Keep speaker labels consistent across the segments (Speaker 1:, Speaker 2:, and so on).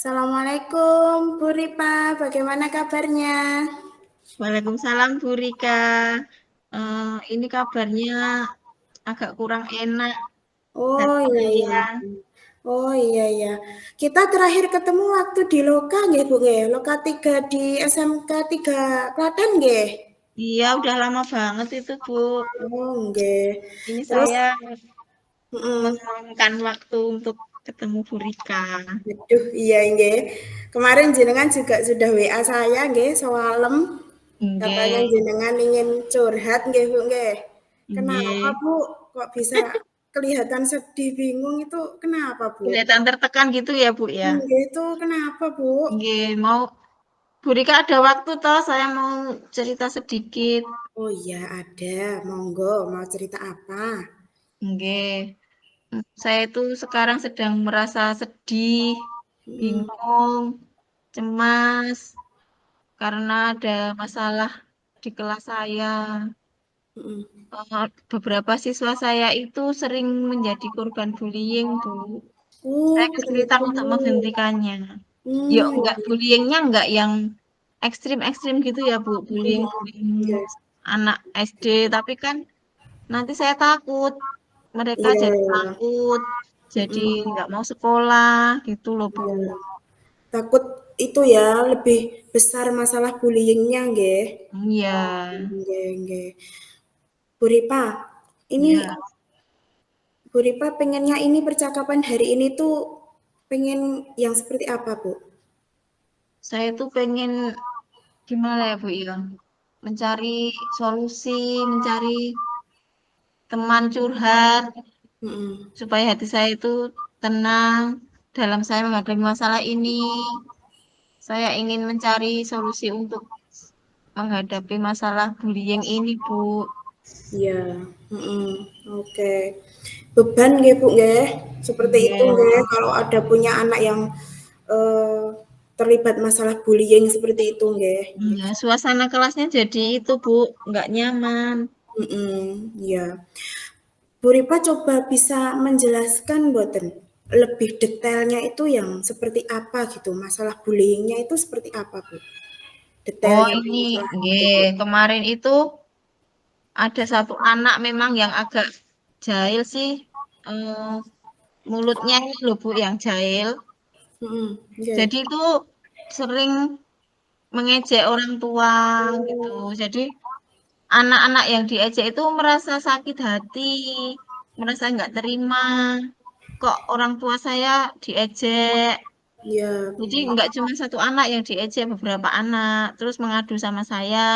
Speaker 1: Assalamualaikum, Bu Ripa. Bagaimana kabarnya?
Speaker 2: Waalaikumsalam Bu Rika. Ini kabarnya agak kurang enak
Speaker 1: Oh
Speaker 2: hati
Speaker 1: iya iya.
Speaker 2: saya.
Speaker 1: Oh iya iya. Kita terakhir ketemu waktu di Loka nggih, Bu nggih? Loka 3 di SMK 3 Klaten nggih?
Speaker 2: Iya, udah lama banget itu Bu.
Speaker 1: Oh nggih.
Speaker 2: Ini
Speaker 1: Terus
Speaker 2: saya
Speaker 1: mhm.
Speaker 2: meluangkan waktu untuk ketemu Bu Rika.
Speaker 1: Aduh, iya nggih. Kemarin jenengan juga sudah WA saya nggih semalam. Katanya
Speaker 2: Nggih,
Speaker 1: jenengan ingin curhat nggih, Bu nggih. Kenapa,
Speaker 2: nggih.
Speaker 1: Bu? Kok bisa kelihatan sedih, bingung itu kenapa, Bu?
Speaker 2: Kelihatan tertekan gitu ya Bu ya.
Speaker 1: Nggih, itu kenapa, Bu?
Speaker 2: Nggih, mau Bu Rika ada waktu toh saya mau cerita sedikit.
Speaker 1: Oh iya, ada. Monggo, mau cerita apa?
Speaker 2: Nggih. Saya itu sekarang sedang merasa sedih,
Speaker 1: Mhm,
Speaker 2: bingung, cemas karena ada masalah di kelas saya.
Speaker 1: mhm.
Speaker 2: Beberapa siswa saya itu sering menjadi korban bullying, Bu. Saya
Speaker 1: Oh,
Speaker 2: kesulitan
Speaker 1: begitu.
Speaker 2: untuk menghentikannya. Yuk,
Speaker 1: Mmm,
Speaker 2: enggak bullyingnya enggak yang ekstrim-ekstrim gitu ya, Bu. Bullying-bullying
Speaker 1: iya.
Speaker 2: anak SD, tapi kan nanti saya takut. Mereka
Speaker 1: Iya,
Speaker 2: jadi
Speaker 1: iya.
Speaker 2: takut, jadi
Speaker 1: Mhm,
Speaker 2: nggak mau sekolah gitu loh, Bu.
Speaker 1: iya. Takut itu ya, lebih besar masalah bullying-nya nggih?
Speaker 2: Iya,
Speaker 1: Nggih nggih. Bu Ripa, ini
Speaker 2: iya.
Speaker 1: Bu Ripa pengennya ini percakapan hari ini tuh pengen yang seperti apa, Bu?
Speaker 2: Saya tuh pengen gimana ya, Bu ya? Mencari solusi, mencari teman curhat
Speaker 1: Mhm.
Speaker 2: supaya hati saya itu tenang dalam saya menghadapi masalah ini. Saya ingin mencari solusi untuk menghadapi masalah bullying ini, Bu.
Speaker 1: Iya, mhm, oke. Beban nggih, Bu, nggih, seperti itu
Speaker 2: Iya,
Speaker 1: nggih, kalau ada punya anak yang, eee, terlibat masalah bullying seperti itu nggih, nggih.
Speaker 2: iya. Suasana kelasnya jadi itu, Bu, nggak nyaman.
Speaker 1: Mhm, iya. Bu Ripa coba bisa menjelaskan mboten, lebih detailnya itu yang seperti apa gitu, masalah bullying-nya itu seperti apa, Bu?
Speaker 2: Oh,
Speaker 1: Detailnya
Speaker 2: ini,
Speaker 1: permasalahan itu,
Speaker 2: nggih.
Speaker 1: Bu.
Speaker 2: Kemarin itu ada satu anak memang yang agak jahil sih. Eh, mulutnya ini loh Bu yang jahil.
Speaker 1: Mhm, nggih.
Speaker 2: Jadi itu sering mengejek orang tua gitu.
Speaker 1: Oh,
Speaker 2: Jadi anak-anak yang diejek itu merasa sakit hati, merasa nggak terima. Kok orang tua saya diejek?
Speaker 1: iya
Speaker 2: Jadi
Speaker 1: benar.
Speaker 2: nggak cuma satu anak yang diejek, beberapa anak. Terus mengadu sama saya.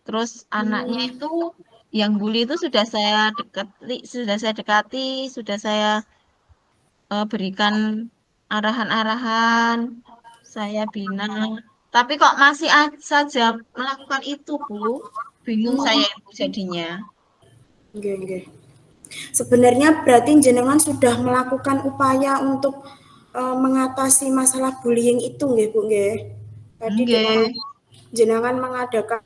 Speaker 2: Terus anaknya
Speaker 1: Mmm,
Speaker 2: itu yang bully itu sudah saya dekati, sudah saya berikan arahan-arahan, saya bina. Tapi kok masih saja melakukan itu, Bu? Bingung
Speaker 1: mmm,
Speaker 2: saya itu jadinya.
Speaker 1: nggih nggih. Sebenarnya berarti jenengan sudah melakukan upaya untuk, mengatasi masalah bullying itu nggih, Bu, nggih? Tadi dengan
Speaker 2: Nggih,
Speaker 1: jenengan mengadakan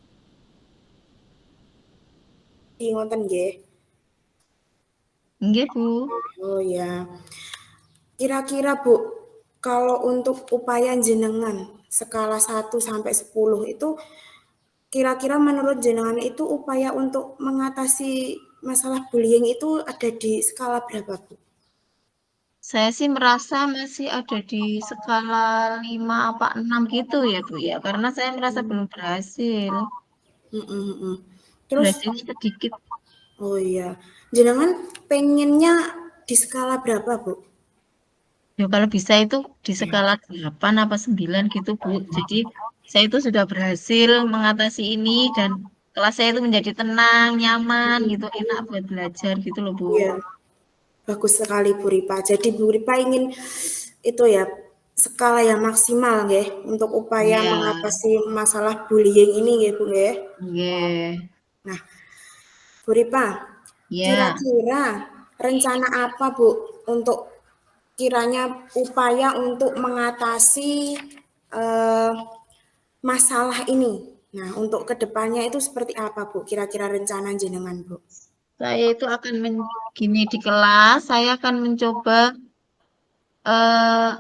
Speaker 1: ngoten nggih?
Speaker 2: nggih, Bu.
Speaker 1: Oh ya. Kira-kira Bu, kalau untuk upaya jenengan skala 1 sampai 10 itu kira-kira menurut jenengan itu upaya untuk mengatasi masalah bullying itu ada di skala berapa, Bu?
Speaker 2: Saya sih merasa masih ada di skala 5 apa 6 gitu ya, Bu ya. Karena saya merasa belum berhasil.
Speaker 1: Mhm mhm. Terus
Speaker 2: Berhasilnya sedikit.
Speaker 1: oh iya, jenengan pengennya di skala berapa, Bu?
Speaker 2: Ya kalau bisa itu di skala 8 apa 9 gitu, Bu. Jadi saya itu sudah berhasil mengatasi ini dan kelas saya itu menjadi tenang, nyaman gitu, enak buat belajar gitu loh, Bu.
Speaker 1: Iya, bagus sekali Bu Ripa. Jadi Bu Ripa ingin itu ya, skala yang maksimal nggih, untuk upaya
Speaker 2: Iya,
Speaker 1: mengatasi masalah bullying ini nggih, Bu, nggih?
Speaker 2: nggih.
Speaker 1: Nah, Bu Ripa,
Speaker 2: Iya.
Speaker 1: kira-kira rencana apa, Bu, untuk kiranya upaya untuk mengatasi, eee, masalah ini? Nah, untuk ke depannya itu seperti apa, Bu, kira-kira rencana jenengan, Bu?
Speaker 2: Saya itu akan gini di kelas, saya akan mencoba eh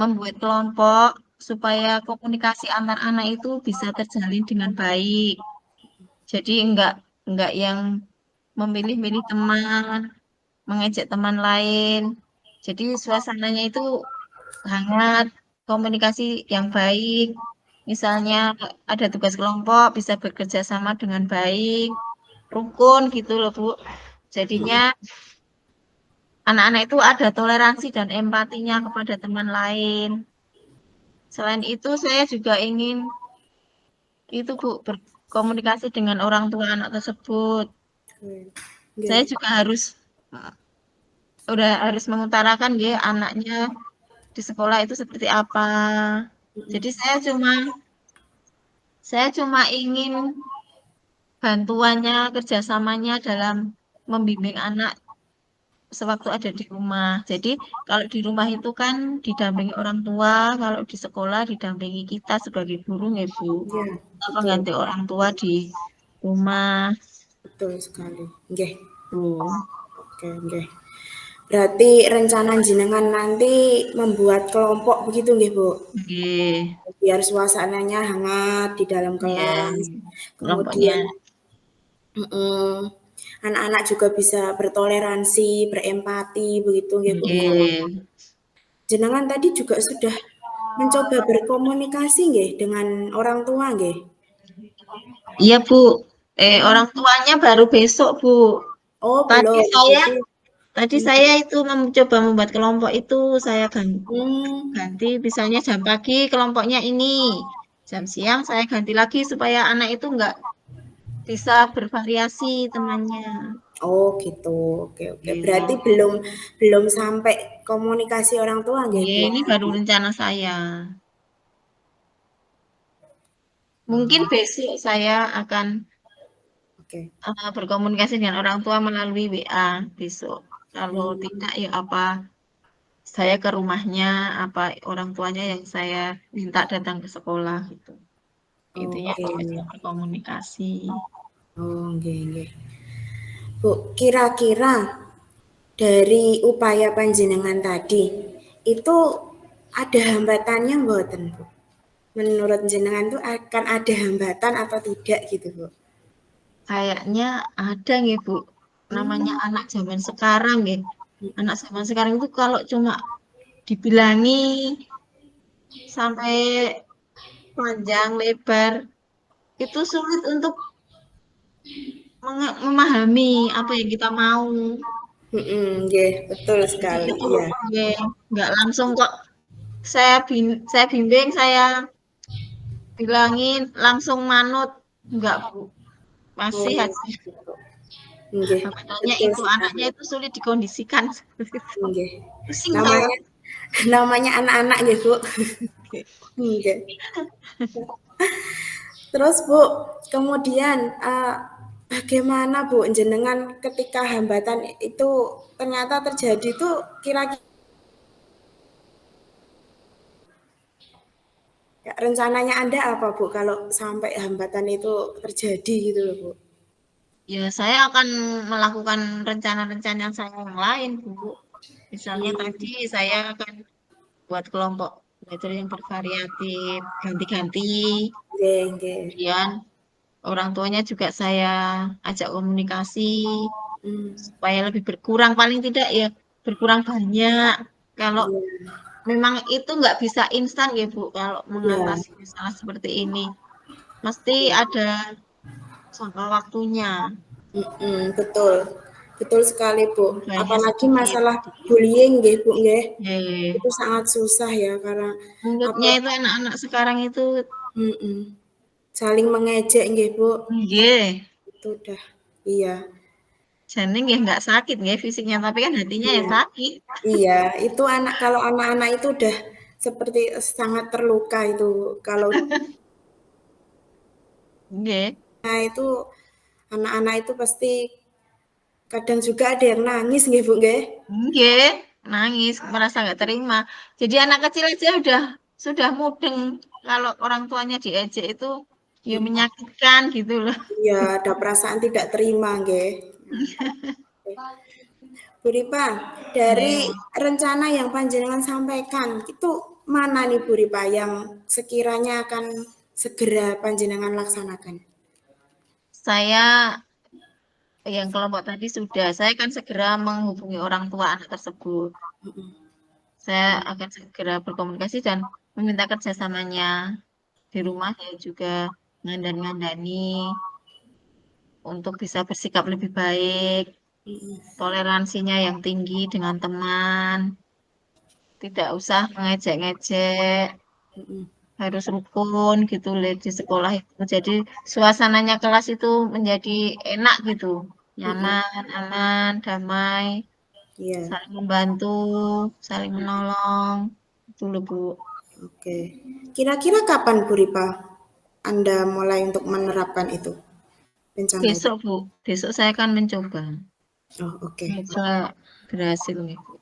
Speaker 2: membuat kelompok supaya komunikasi antar anak itu bisa terjalin dengan baik. Jadi enggak yang memilih-milih teman, mengejek teman lain. Jadi suasananya itu hangat, komunikasi yang baik. Misalnya ada tugas kelompok bisa bekerja sama dengan baik, rukun gitu loh, Bu. Jadinya anak-anak itu ada toleransi dan empatinya kepada teman lain. Selain itu, saya juga ingin itu Bu berkomunikasi dengan orang tua anak tersebut. Saya
Speaker 1: Nggih.
Speaker 2: juga udah harus mengutarakan ya anaknya di sekolah itu seperti apa. Jadi saya cuma ingin bantuannya, kerjasamanya dalam membimbing anak sewaktu ada di rumah. Jadi kalau di rumah itu kan didampingi orang tua, kalau di sekolah didampingi kita sebagai guru ya Bu.
Speaker 1: Iya,
Speaker 2: Kita
Speaker 1: betul.
Speaker 2: pengganti orang tua di rumah.
Speaker 1: Betul sekali. Nggih.
Speaker 2: Tuh.
Speaker 1: Oke, nggih. Berarti rencana jenengan nanti membuat kelompok begitu nggih, Bu?
Speaker 2: Oke.
Speaker 1: Biar suasananya hangat di dalam
Speaker 2: Ya,
Speaker 1: kelas.
Speaker 2: kelompoknya.
Speaker 1: Kemudian mm, anak-anak juga bisa bertoleransi, berempati begitu nggih, Bu
Speaker 2: Oke.
Speaker 1: nggih. Jenengan tadi juga sudah mencoba berkomunikasi nggih dengan orang tua nggih?
Speaker 2: Iya, Bu.
Speaker 1: Hmm.
Speaker 2: Orang tuanya baru besok, Bu.
Speaker 1: Oh,
Speaker 2: Tadi
Speaker 1: belum.
Speaker 2: saya
Speaker 1: Jadi
Speaker 2: tadi
Speaker 1: hmm,
Speaker 2: saya itu mencoba membuat kelompok itu saya
Speaker 1: hmm,
Speaker 2: ganti misalnya jam pagi kelompoknya ini, jam siang saya ganti lagi supaya anak itu enggak bisa bervariasi temannya.
Speaker 1: oh gitu. Oke, oke. Berarti
Speaker 2: Gitu.
Speaker 1: belum belum sampai komunikasi orang tua nggih,
Speaker 2: Ya,
Speaker 1: Bu?
Speaker 2: ini baru rencana saya. Mungkin
Speaker 1: Hmm,
Speaker 2: besok saya akan
Speaker 1: oke.
Speaker 2: berkomunikasi dengan orang tua melalui WA besok. Kalau
Speaker 1: Hmm,
Speaker 2: tidak ya apa saya ke rumahnya, apa orang tuanya yang saya minta datang ke sekolah gitu. Intinya
Speaker 1: oke.
Speaker 2: diajak berkomunikasi.
Speaker 1: Oh, nggih, nggih. Bu, kira-kira dari upaya panjenengan tadi, itu ada hambatannya mboten, Bu? Menurut jenengan tuh akan ada hambatan atau tidak gitu, Bu?
Speaker 2: Kayaknya ada nggih Bu, namanya
Speaker 1: Hmm,
Speaker 2: anak zaman sekarang nggih. Anak zaman sekarang itu kalau cuma dibilangi sampai panjang lebar itu sulit untuk memahami apa yang kita mau.
Speaker 1: nggih, betul
Speaker 2: Jadi
Speaker 1: sekali,
Speaker 2: itu
Speaker 1: iya.
Speaker 2: nggak langsung kok saya bimbing, saya bilangin langsung manut. Enggak Bu, masih
Speaker 1: Oh,
Speaker 2: aja.
Speaker 1: nggih,
Speaker 2: Makanya
Speaker 1: betul
Speaker 2: itu
Speaker 1: sekali,
Speaker 2: anaknya itu sulit dikondisikan seperti itu.
Speaker 1: nggih.
Speaker 2: Pusing saya.
Speaker 1: Namanya namanya anak-anak nggih, Bu. Nggih. Terus Bu, kemudian bagaimana Bu jenengan ketika hambatan itu ternyata terjadi tuh kira-kira rencananya Anda apa Bu kalau sampai hambatan itu terjadi gitu loh Bu?
Speaker 2: Ya, saya akan melakukan rencana-rencana saya yang lain, Bu. Misalnya tadi
Speaker 1: Hmm,
Speaker 2: saya akan buat kelompok belajar yang bervariatif, ganti-ganti.
Speaker 1: nggih, nggih.
Speaker 2: Kemudian orang tuanya juga saya ajak komunikasi
Speaker 1: Hmm,
Speaker 2: supaya lebih berkurang, paling tidak ya berkurang banyak. Kalau
Speaker 1: iya,
Speaker 2: memang itu nggak bisa instan ya, Bu, kalau
Speaker 1: iya.
Speaker 2: mengatasi masalah seperti ini. Mesti ada jangka waktunya.
Speaker 1: Betul. Betul sekali, Bu.
Speaker 2: Banyak
Speaker 1: Apalagi
Speaker 2: sedikit,
Speaker 1: masalah
Speaker 2: sedikit.
Speaker 1: bullying nggih, Bu, nggih.
Speaker 2: Eh,
Speaker 1: Itu sangat susah ya karena
Speaker 2: mulutnya itu
Speaker 1: apalagi
Speaker 2: anak-anak sekarang itu,
Speaker 1: mhm, saling mengejek nggih, Bu.
Speaker 2: nggih,
Speaker 1: Itu udah iya,
Speaker 2: jadi nggih nggak sakit nggih fisiknya, tapi kan hatinya ya
Speaker 1: iya,
Speaker 2: sakit.
Speaker 1: iya. Itu kalau anak-anak itu udah seperti sangat terluka itu. Kalau
Speaker 2: Nggih,
Speaker 1: nah itu anak-anak itu pasti kadang juga ada yang nangis nggih, Bu, nggih.
Speaker 2: nggih, nangis, merasa nggak terima. Jadi anak kecil aja sudah mudeng kalau orang tuanya diejek itu ya
Speaker 1: Mhm,
Speaker 2: menyakitkan gitu loh.
Speaker 1: iya, ada perasaan tidak terima nggih. Bu Ripa, dari
Speaker 2: Nggih.
Speaker 1: rencana yang panjenengan sampaikan, itu mana nih Bu Ripa yang sekiranya akan segera panjenengan laksanakan?
Speaker 2: Saya yang kelompok tadi sudah, saya akan segera menghubungi orang tua anak tersebut. Saya akan segera berkomunikasi dan meminta kerjasamanya di rumah ya juga ngandani untuk bisa bersikap lebih baik, toleransinya yang tinggi dengan teman, tidak usah mengejek-ngejek, harus rukun gitu Le, di sekolah itu. Jadi suasananya kelas itu menjadi enak gitu, nyaman, aman, damai,
Speaker 1: Iya,
Speaker 2: saling membantu, saling menolong. Itu loh, Bu.
Speaker 1: oke. Kira-kira kapan Bu Ripa Anda mulai untuk menerapkan itu, rencana itu?
Speaker 2: Besok, Bu. Besok saya akan mencoba.
Speaker 1: Oh, oke.
Speaker 2: Semoga berhasil nih, Bu.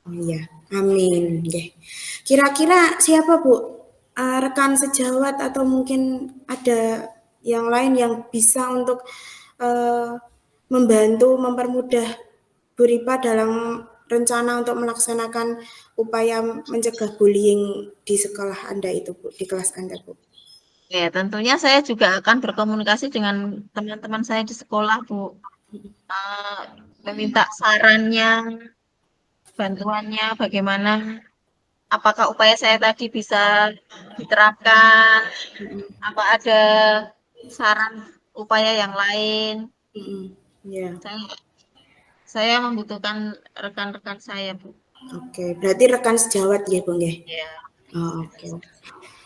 Speaker 1: Oh iya, amin. Nggih. Kira-kira siapa Bu, rekan sejawat atau mungkin ada yang lain yang bisa untuk, eee, membantu mempermudah Bu Ripa dalam rencana untuk melaksanakan upaya mencegah bullying di sekolah Anda itu Bu, di kelas Anda Bu?
Speaker 2: Ya, tentunya saya juga akan berkomunikasi dengan teman-teman saya di sekolah, Bu. Eh, Meminta sarannya, bantuannya, bagaimana, apakah upaya saya tadi bisa diterapkan, apa ada saran upaya yang lain.
Speaker 1: Mhm, iya.
Speaker 2: Saya, saya membutuhkan rekan-rekan saya, Bu.
Speaker 1: Oke, berarti rekan sejawat nggih Bu nggih?
Speaker 2: Ya,
Speaker 1: Oh, oke.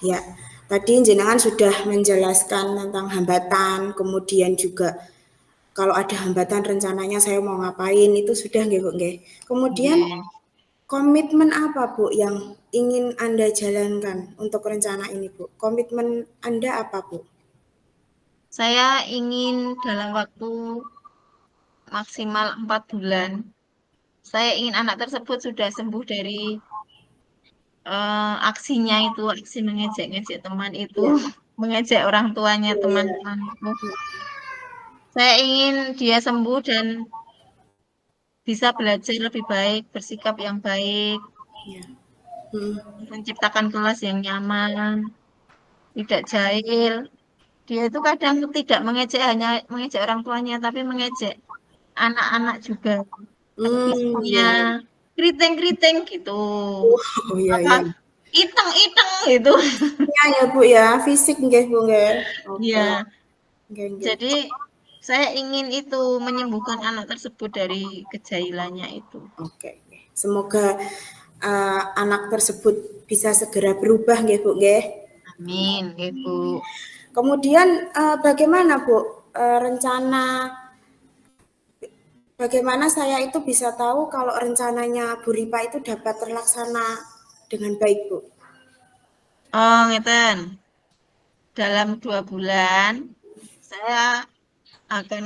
Speaker 1: Ya, tadi jenengan sudah menjelaskan tentang hambatan, kemudian juga kalau ada hambatan rencananya saya mau ngapain, itu sudah nggih Bu nggih. Kemudian
Speaker 2: ya.
Speaker 1: komitmen apa Bu yang ingin Anda jalankan untuk rencana ini Bu? Komitmen Anda apa Bu?
Speaker 2: Saya ingin dalam waktu maksimal 4 bulan, saya ingin anak tersebut sudah sembuh dari aksinya itu, aksi mengejek-ngejek teman itu,
Speaker 1: Iya,
Speaker 2: mengejek orang tuanya
Speaker 1: iya, iya.
Speaker 2: teman-teman itu. Saya ingin dia sembuh dan bisa belajar lebih baik, bersikap yang baik,
Speaker 1: Iya. Mhm,
Speaker 2: menciptakan kelas yang nyaman, tidak jahil. Dia itu kadang tidak mengejek hanya mengejek orang tuanya, tapi mengejek anak-anak juga. Misalnya
Speaker 1: iya.
Speaker 2: keriting-keriting gitu.
Speaker 1: Oh, iya
Speaker 2: Apa
Speaker 1: iya.
Speaker 2: iteng-iteng gitu.
Speaker 1: Iya ya Bu ya, fisik nggih Bu nggih. Oke,
Speaker 2: Ya,
Speaker 1: nggih nggih.
Speaker 2: jadi saya ingin itu menyembuhkan anak tersebut dari kejahilannya itu.
Speaker 1: Oke, nggih. Semoga, anak tersebut bisa segera berubah nggih Bu nggih.
Speaker 2: Amin, Ibu.
Speaker 1: Kemudian, bagaimana Bu, rencana bagaimana saya itu bisa tahu kalau rencananya Bu Ripa itu dapat terlaksana dengan baik Bu?
Speaker 2: Oh, ngeten. Dalam 2 bulan, saya akan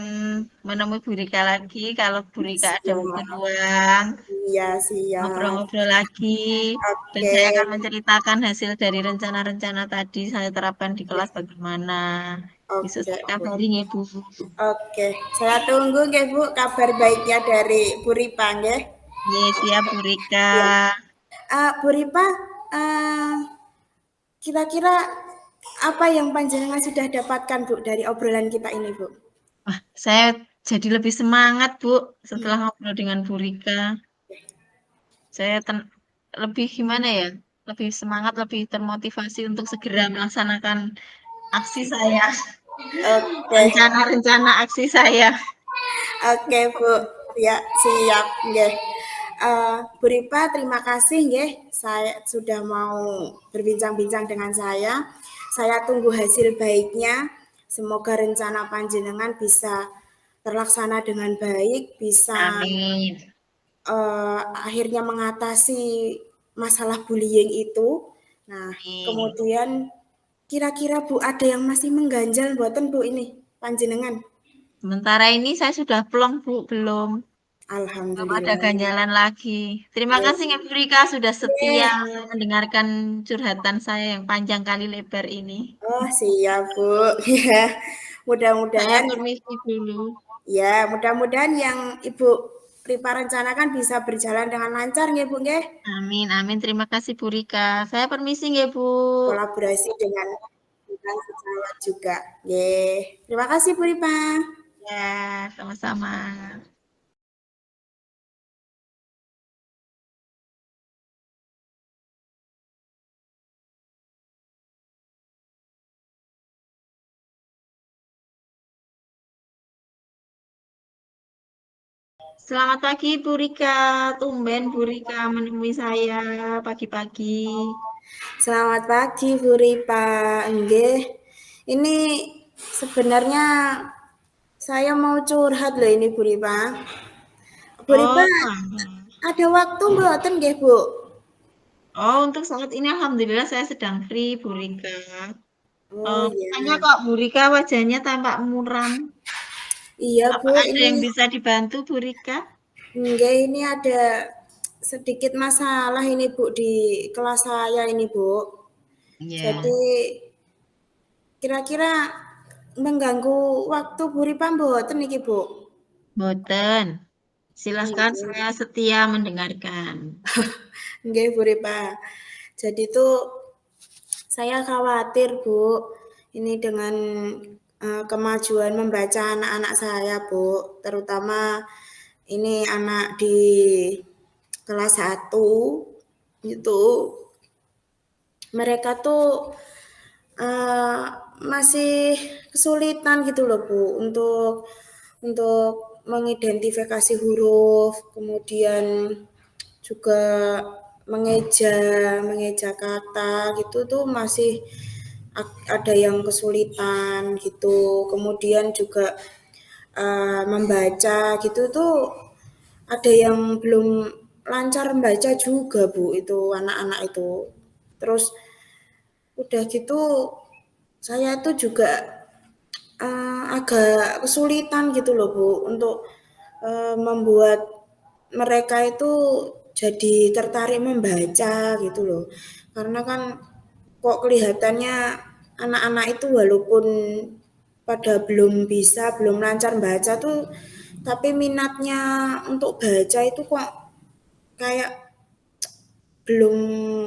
Speaker 2: menemui Bu Rika lagi. Kalau Bu Rika ada waktu
Speaker 1: Siap,
Speaker 2: luang,
Speaker 1: iya siap.
Speaker 2: ngobrol-ngobrol lagi. Dan
Speaker 1: Oke,
Speaker 2: saya akan menceritakan hasil dari rencana-rencana tadi saya terapkan di kelas bagaimana. Bisa
Speaker 1: oke,
Speaker 2: saya
Speaker 1: Bu.
Speaker 2: kabarin ya, Bu.
Speaker 1: Oke, saya tunggu nggih Bu kabar baiknya dari Bu Ripa nggih.
Speaker 2: Iya, siap Bu Rika.
Speaker 1: Iya. Bu Ripa, eee, kira-kira apa yang panjenengan sudah dapatkan Bu dari obrolan kita ini Bu?
Speaker 2: Wah, saya jadi lebih semangat, Bu, setelah ngobrol dengan Bu Rika. Saya lebih gimana ya? Lebih semangat, lebih termotivasi untuk segera melaksanakan aksi saya,
Speaker 1: Oke,
Speaker 2: rencana-rencana aksi saya.
Speaker 1: oke Bu, ya siap nggih. Bu Ripa terima kasih nggih, saya sudah mau berbincang-bincang dengan saya. Saya tunggu hasil baiknya, semoga rencana panjenengan bisa terlaksana dengan baik, bisa
Speaker 2: Amin.
Speaker 1: akhirnya mengatasi masalah bullying itu. Nah,
Speaker 2: Amin.
Speaker 1: kemudian kira-kira Bu ada yang masih mengganjal mboten Bu ini panjenengan?
Speaker 2: Sementara ini saya sudah plong, Bu, belum. Belum ada
Speaker 1: Alhamdulillah.
Speaker 2: ganjalan lagi. Terima kasih, Ibu Rika, sudah setia
Speaker 1: Oke.
Speaker 2: mendengarkan curhatan saya yang panjang kali lebar ini.
Speaker 1: Oh, siap Bu. Ya,
Speaker 2: Saya
Speaker 1: mudah-mudahan
Speaker 2: permisi dulu.
Speaker 1: ya, mudah-mudahan yang Ibu Ripa rencanakan bisa berjalan dengan lancar nggih Bu nggih.
Speaker 2: Amin, amin. Terima kasih Bu Rika. Saya permisi ya Bu.
Speaker 1: Kolaborasi dengan sejawat juga. Nggih. Terima kasih Bu Ripa.
Speaker 2: Ya, sama-sama. Selamat pagi Bu Rika. Tumben Bu Rika menemui saya pagi-pagi.
Speaker 1: Selamat pagi Bu Ripa. Nggih. Ini sebenarnya saya mau curhat loh ini Bu Ripa. Bu Ripa
Speaker 2: Oh, alah.
Speaker 1: ada waktu mboten nggih Bu?
Speaker 2: Oh, untuk saat ini Alhamdulillah saya sedang free Bu Rika.
Speaker 1: Oh
Speaker 2: Makanya
Speaker 1: ya.
Speaker 2: kok Bu Rika wajahnya tampak muram.
Speaker 1: Iya
Speaker 2: Apa
Speaker 1: Bu,
Speaker 2: ada
Speaker 1: ini
Speaker 2: yang bisa dibantu Bu Rika?
Speaker 1: enggak ini ada sedikit masalah ini Bu di kelas saya ini Bu.
Speaker 2: Ya,
Speaker 1: Jadi kira-kira mengganggu waktu Bu Ripa mboten niki Bu?
Speaker 2: boten. Silahkan
Speaker 1: Nggih.
Speaker 2: saya setia mendengarkan.
Speaker 1: Nggih Bu Ripa. Jadi tuh saya khawatir Bu, ini dengan kemajuan membaca anak-anak saya Bu, terutama ini anak di kelas 1 itu mereka tuh eh, masih kesulitan gitu loh Bu untuk mengidentifikasi huruf, kemudian juga mengeja mengeja kata gitu tuh masih ada yang kesulitan gitu. Kemudian juga membaca gitu tuh ada yang belum lancar membaca juga Bu itu anak-anak itu. Terus udah gitu saya tuh juga agak kesulitan gitu loh Bu untuk membuat mereka itu jadi tertarik membaca gitu loh. Karena kan kok kelihatannya anak-anak itu walaupun pada belum bisa, belum lancar baca tuh, tapi minatnya untuk baca itu kok kayak belum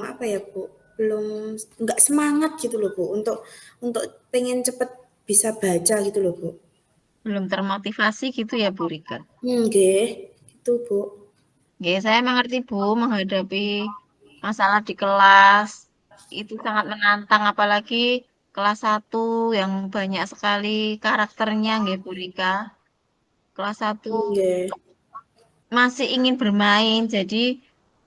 Speaker 1: apa ya Bu, belum nggak semangat gitu loh Bu untuk pengen cepet bisa baca gitu loh Bu.
Speaker 2: Belum termotivasi gitu ya Bu Rika?
Speaker 1: Nggih, gitu Bu.
Speaker 2: Ya, saya mengerti Bu, menghadapi masalah di kelas itu sangat menantang, apalagi kelas 1 yang banyak sekali karakternya, nggih Bu Rika. Kelas 1
Speaker 1: Nggih.
Speaker 2: masih ingin bermain, jadi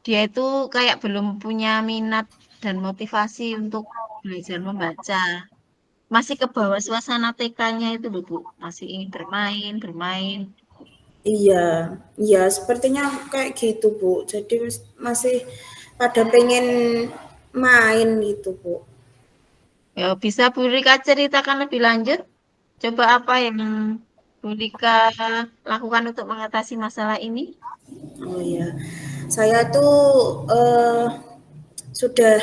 Speaker 2: dia itu kayak belum punya minat dan motivasi untuk belajar membaca. Masih ke bawah suasana TK-nya itu loh Bu, masih ingin bermain, bermain.
Speaker 1: Iya, iya sepertinya kayak gitu, Bu. Jadi masih pada pengen main gitu, Bu.
Speaker 2: Ya, bisa Bu Rika ceritakan lebih lanjut? Coba apa yang Bu Rika lakukan untuk mengatasi masalah ini?
Speaker 1: Oh iya. Saya tuh sudah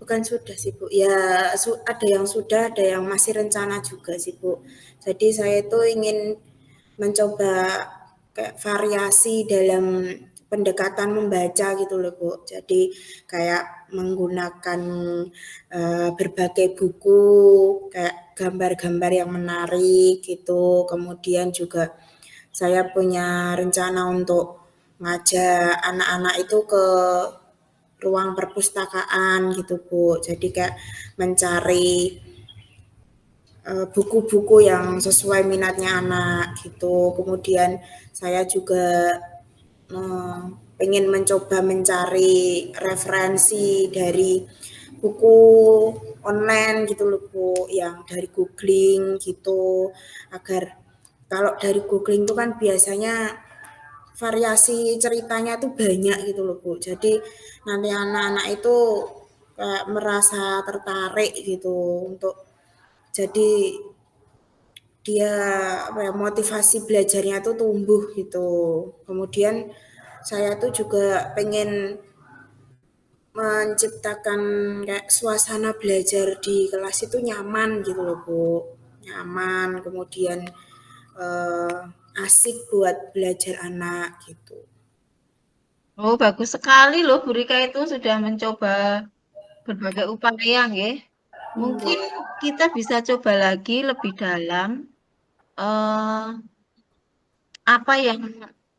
Speaker 1: bukan sudah sih, Bu. Ya ada yang sudah, ada yang masih rencana juga sih, Bu. Jadi saya itu ingin mencoba kayak variasi dalam pendekatan membaca gitu loh, Bu. Jadi kayak menggunakan berbagai buku, kayak gambar-gambar yang menarik gitu. Kemudian juga saya punya rencana untuk ngajak anak-anak itu ke ruang perpustakaan gitu, Bu. Jadi kayak mencari buku-buku yang sesuai minatnya anak gitu. Kemudian saya juga eh, pengen mencoba mencari referensi dari buku online gitu loh Bu, yang dari googling gitu agar kalau dari googling itu kan biasanya variasi ceritanya tuh banyak gitu loh Bu. Jadi nanti anak-anak itu kayak merasa tertarik gitu untuk jadi dia apa ya, motivasi belajarnya tuh tumbuh gitu. Kemudian saya tuh juga pengen menciptakan kayak suasana belajar di kelas itu nyaman gitu loh Bu. Nyaman, kemudian asik buat belajar anak gitu.
Speaker 2: Oh, bagus sekali loh Bu Rika itu sudah mencoba berbagai upaya nggih. Mungkin
Speaker 1: Nggih.
Speaker 2: kita bisa coba lagi lebih dalam eh, apa yang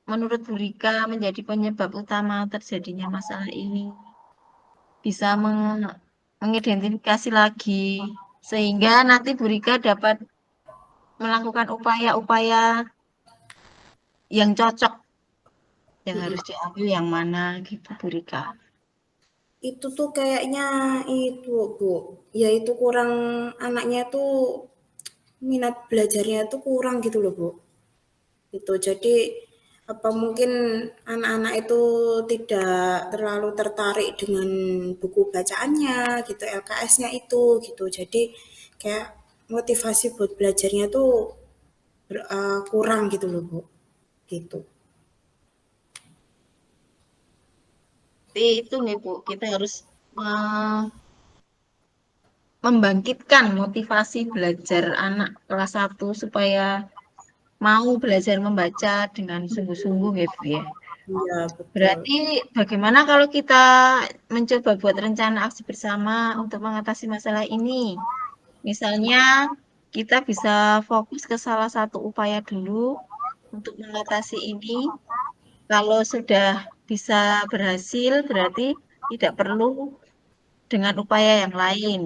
Speaker 2: menurut Bu Rika menjadi penyebab utama terjadinya masalah ini. Bisa mengidentifikasi lagi sehingga nanti Bu Rika dapat melakukan upaya-upaya yang cocok yang harus
Speaker 1: Mhm.
Speaker 2: diambil yang mana gitu Bu Rika.
Speaker 1: Itu tuh kayaknya itu, Bu, ya itu kurang anaknya tuh minat belajarnya tuh kurang gitu loh, Bu. Itu jadi apa mungkin anak-anak itu tidak terlalu tertarik dengan buku bacaannya gitu, LKS-nya itu gitu. Jadi kayak motivasi buat belajarnya tuh kurang gitu loh, Bu. Gitu.
Speaker 2: Tapi itu nih Bu, kita harus eh, membangkitkan motivasi belajar anak kelas 1 supaya mau belajar membaca dengan sungguh-sungguh ya Bu ya.
Speaker 1: Iya, betul.
Speaker 2: Berarti bagaimana kalau kita mencoba buat rencana aksi bersama untuk mengatasi masalah ini? Misalnya kita bisa fokus ke salah satu upaya dulu untuk mengatasi ini. Kalau sudah bisa berhasil, berarti tidak perlu dengan upaya yang lain.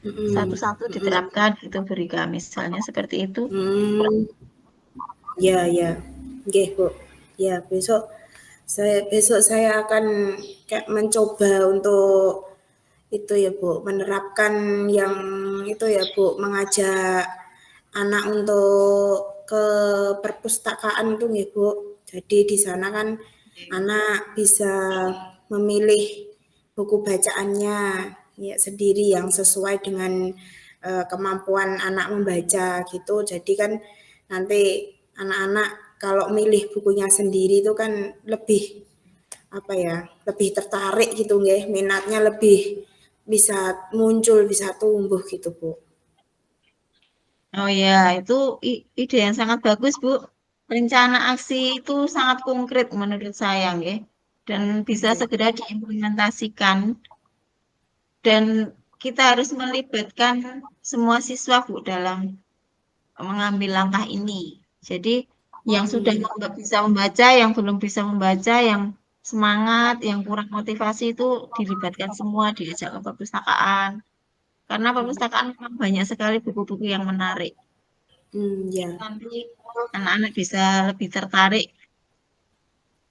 Speaker 1: Mhm,
Speaker 2: Satu-satu
Speaker 1: mhm.
Speaker 2: diterapkan gitu berikan misalnya seperti itu.
Speaker 1: Hmm, ya, ya. Nggih, Bu. Ya, besok saya akan kayak mencoba untuk itu ya, Bu, menerapkan yang itu ya, Bu, mengajak anak untuk ke perpustakaan itu nggih, Bu. Jadi di sana kan anak bisa memilih buku bacaannya ya sendiri yang sesuai dengan kemampuan anak membaca gitu. Jadi kan nanti anak-anak kalau milih bukunya sendiri itu kan lebih apa ya, lebih tertarik gitu nggih, minatnya lebih bisa muncul, bisa tumbuh gitu, Bu.
Speaker 2: Oh ya, itu ide yang sangat bagus, Bu. Rencana aksi itu sangat konkret menurut saya, nggih. Dan bisa
Speaker 1: Oke.
Speaker 2: segera diimplementasikan. Dan kita harus melibatkan semua siswa, Bu, dalam mengambil langkah ini. Jadi, yang sudah
Speaker 1: Hmm,
Speaker 2: bisa membaca, yang belum bisa membaca, yang semangat, yang kurang motivasi itu dilibatkan semua, diajak ke perpustakaan. Karena perpustakaan memang banyak sekali buku-buku yang menarik.
Speaker 1: ya.
Speaker 2: Nanti anak-anak bisa lebih tertarik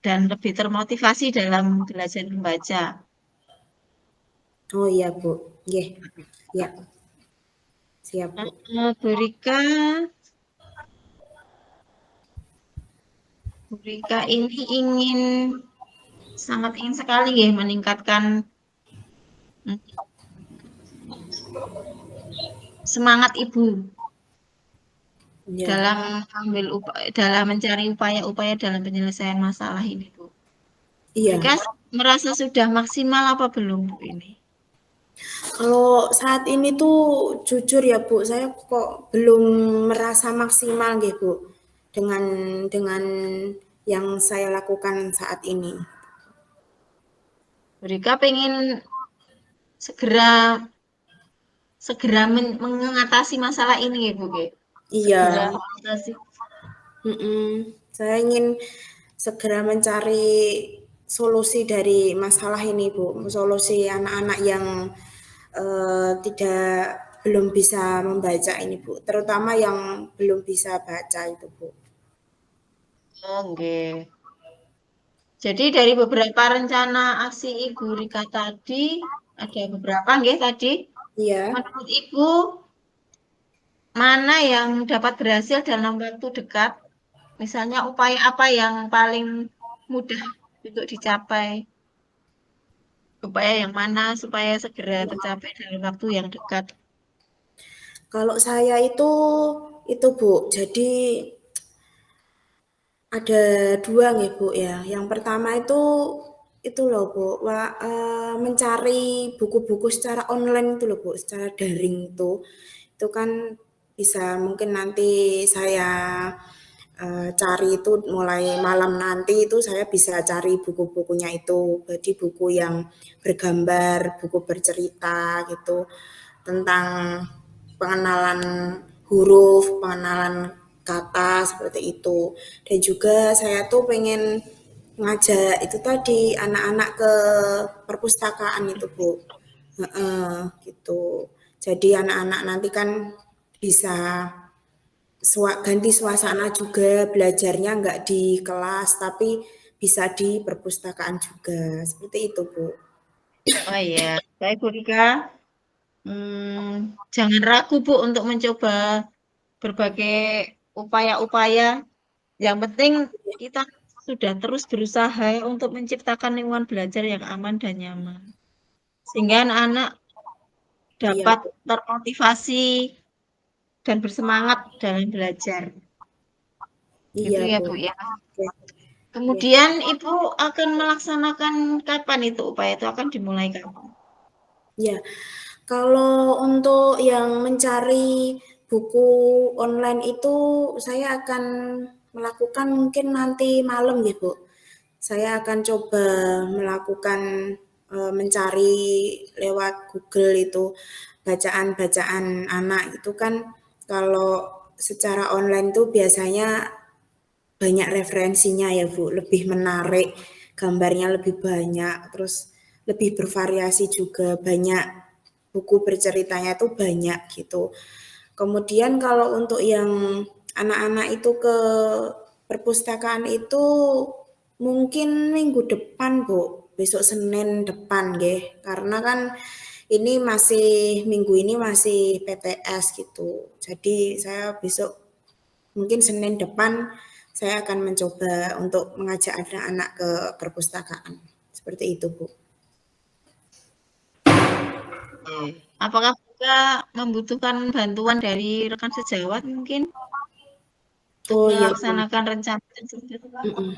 Speaker 2: dan lebih termotivasi dalam belajar membaca.
Speaker 1: Oh iya, Bu. Nggih. Ya, siap, Bu.
Speaker 2: Bu Rika, Bu Rika ini sangat ingin sekali ya meningkatkan mm, semangat ibu
Speaker 1: Ya.
Speaker 2: dalam dalam mencari upaya-upaya dalam penyelesaian masalah ini, Bu.
Speaker 1: Iya.
Speaker 2: Rika merasa sudah maksimal apa belum, Bu ini?
Speaker 1: Kalau saat ini tuh jujur ya, Bu, saya kok belum merasa maksimal nggih, Bu, dengan dengan yang saya lakukan saat ini.
Speaker 2: Bu Rika pengen segera segera mengatasi masalah ini ya, Bu, ya. Segera
Speaker 1: Iya.
Speaker 2: mengatasi.
Speaker 1: Saya ingin segera mencari solusi dari masalah ini, Bu. Solusi anak-anak yang tidak belum bisa membaca ini, Bu. Terutama yang belum bisa baca itu, Bu.
Speaker 2: Oh, nggih. Jadi dari beberapa rencana aksi Ibu Rika tadi, ada beberapa nggih tadi.
Speaker 1: Iya.
Speaker 2: Menurut Ibu, mana yang dapat berhasil dalam waktu dekat? Misalnya upaya apa yang paling mudah untuk dicapai? Upaya yang mana supaya segera tercapai dalam waktu yang dekat?
Speaker 1: Kalau saya itu Bu. Jadi ada dua nih Bu ya. Yang pertama itu loh Bu, mencari buku-buku secara online itu loh Bu, secara daring itu kan bisa mungkin nanti saya cari itu mulai malam nanti itu saya bisa cari buku-bukunya itu. Jadi buku yang bergambar, buku bercerita gitu tentang pengenalan huruf, pengenalan kata seperti itu. Dan juga saya tuh pengen ngajak itu tadi anak-anak ke perpustakaan itu Bu. Heeh, gitu. Jadi anak-anak nanti kan bisa ganti suasana juga belajarnya nggak di kelas tapi bisa di perpustakaan juga seperti itu Bu.
Speaker 2: Oh iya, baik Bu Rika. Jangan ragu Bu untuk mencoba berbagai upaya-upaya. Yang penting kita sudah terus berusaha untuk menciptakan lingkungan belajar yang aman dan nyaman. Sehingga anak-anak
Speaker 1: Iya
Speaker 2: dapat
Speaker 1: Bu.
Speaker 2: termotivasi dan bersemangat dalam belajar. Gitu
Speaker 1: Iya
Speaker 2: ya
Speaker 1: Bu.
Speaker 2: Bu ya.
Speaker 1: Oke. Iya.
Speaker 2: Kemudian Ibu akan melaksanakan kapan itu upaya itu akan dimulai kapan?
Speaker 1: Ya, kalau untuk yang mencari buku online itu saya akan melakukan mungkin nanti malam ya Bu. Saya akan coba melakukan mencari lewat Google itu bacaan-bacaan anak itu kan kalau secara online tuh biasanya banyak referensinya ya Bu, lebih menarik, gambarnya lebih banyak, terus lebih bervariasi juga, banyak buku berceritanya tuh banyak gitu. Kemudian kalau untuk yang anak-anak itu ke perpustakaan itu mungkin minggu depan Bu, besok Senin depan nggih. Karena kan ini masih minggu ini masih PTS gitu. Jadi saya besok mungkin Senin depan saya akan mencoba untuk mengajak anak-anak ke perpustakaan. Seperti itu, Bu.
Speaker 2: Oke. Apakah kita membutuhkan bantuan dari rekan sejawat mungkin untuk
Speaker 1: Oh iya, Bu.
Speaker 2: melaksanakan rencana tersebut?
Speaker 1: Mm-mm.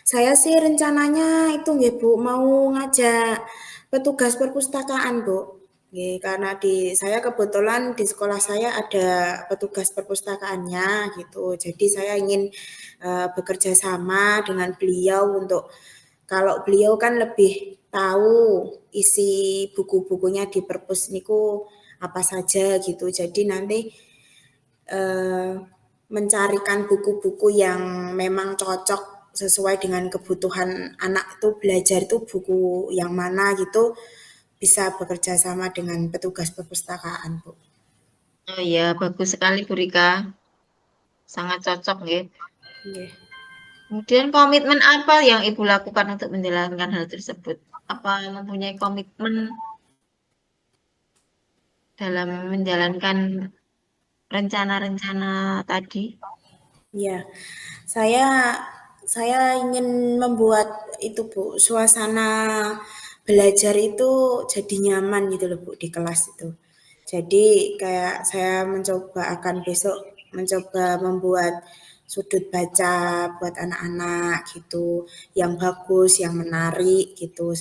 Speaker 1: Saya sih rencananya itu nggih Bu, mau ngajak petugas perpustakaan Bu. Nggih, karena di saya kebetulan di sekolah saya ada petugas perpustakaannya gitu. Jadi saya ingin bekerja sama dengan beliau untuk kalau beliau kan lebih tahu isi buku-bukunya di perpus niku apa saja gitu. Jadi nanti eh, mencarikan buku-buku yang memang cocok sesuai dengan kebutuhan anak itu belajar itu buku yang mana gitu bisa bekerja sama dengan petugas perpustakaan, Bu.
Speaker 2: Oh iya, bagus sekali Bu Rika. Sangat cocok ya.
Speaker 1: Iya.
Speaker 2: Kemudian komitmen apa yang Ibu lakukan untuk menjalankan hal tersebut? Apa mempunyai komitmen dalam menjalankan rencana-rencana tadi?
Speaker 1: Iya. Saya saya ingin membuat itu, Bu, suasana belajar itu jadi nyaman gitu loh, Bu, di kelas itu. Jadi kayak saya mencoba akan besok mencoba membuat sudut baca buat anak-anak gitu, yang bagus, yang menarik gitu,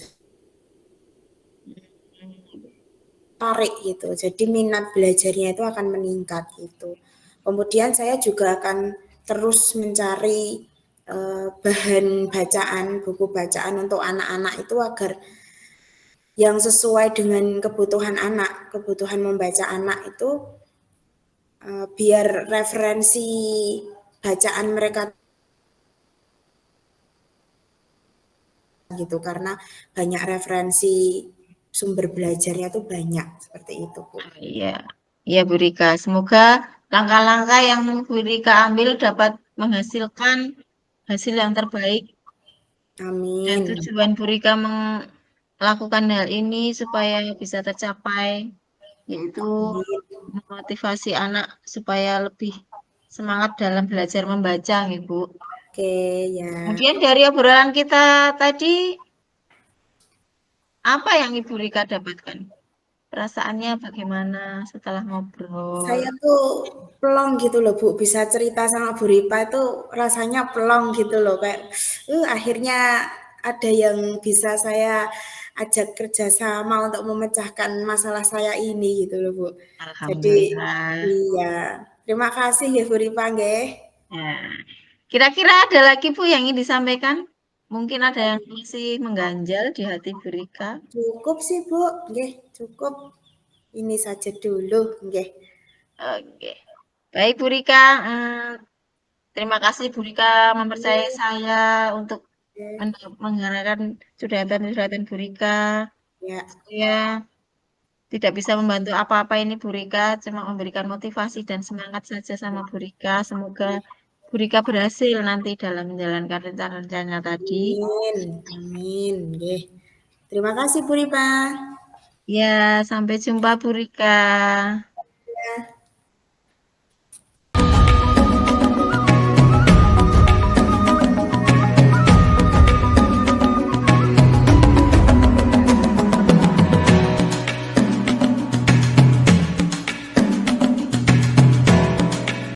Speaker 1: tarik gitu. Jadi minat belajarnya itu akan meningkat gitu. Kemudian saya juga akan terus mencari bahan bacaan, buku bacaan untuk anak-anak itu agar yang sesuai dengan kebutuhan anak, kebutuhan membaca anak itu biar referensi bacaan mereka gitu karena banyak referensi sumber belajarnya tuh banyak seperti itu Bu.
Speaker 2: Ah, iya, iya Bu Rika. Semoga langkah-langkah yang Bu Rika ambil dapat menghasilkan hasil yang terbaik. Dan
Speaker 1: Amin.
Speaker 2: tujuan Bu Rika melakukan hal ini supaya bisa tercapai, yaitu
Speaker 1: Amin.
Speaker 2: memotivasi anak supaya lebih semangat dalam belajar membaca, Ibu.
Speaker 1: Oke ya.
Speaker 2: Kemudian dari obrolan kita tadi, apa yang Ibu Rika dapatkan? Perasaannya bagaimana setelah ngobrol?
Speaker 1: Saya tuh plong gitu loh Bu, bisa cerita sama Bu Ripa itu rasanya plong gitu loh kayak akhirnya ada yang bisa saya ajak kerjasama untuk memecahkan masalah saya ini gitu loh Bu. Jadi
Speaker 2: Alhamdulillah.
Speaker 1: iya, terima kasih ya Bu Ripa nggih.
Speaker 2: Ya. Kira-kira ada lagi Bu yang ingin disampaikan? Mungkin ada yang masih mengganjal di hati Bu Rika.
Speaker 1: Cukup sih, Bu. Nggih, cukup. Ini saja dulu, nggih.
Speaker 2: Oke. Baik Bu Rika, terima kasih Bu Rika mempercayai saya untuk mendengarkan curhatan-curhatan Bu Rika.
Speaker 1: Ya,
Speaker 2: Saya tidak bisa membantu apa-apa ini Bu Rika, cuma memberikan motivasi dan semangat saja sama Bu Rika. Semoga Bu Rika berhasil nanti dalam menjalankan rencana-rencana tadi.
Speaker 1: amin, amin, nggih. Terima kasih, Bu Ripa.
Speaker 2: Ya, sampai jumpa Bu Rika.